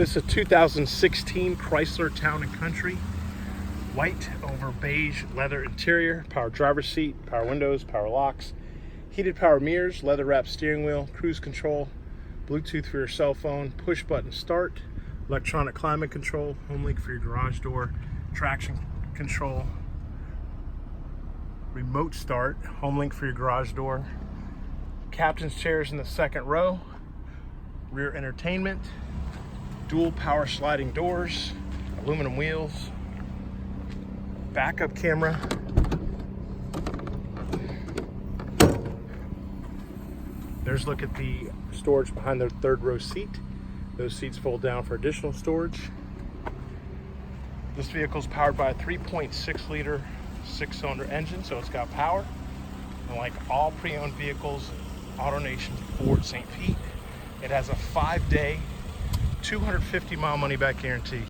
This is a 2016 Chrysler Town & Country. White over beige leather interior, power driver's seat, power windows, power locks, heated power mirrors, leather wrapped steering wheel, cruise control, Bluetooth for your cell phone, push button start, electronic climate control, home link for your garage door, traction control, remote start, home link for your garage door, captain's chairs in the second row, rear entertainment, dual power sliding doors, aluminum wheels, backup camera, there's a look at the storage behind the third row seat. Those seats fold down for additional storage. This vehicle is powered by a 3.6 liter 6-cylinder engine, so it's got power. And like all pre-owned vehicles, AutoNation Ford St. Pete, it has a 5-day 250-mile money-back guarantee.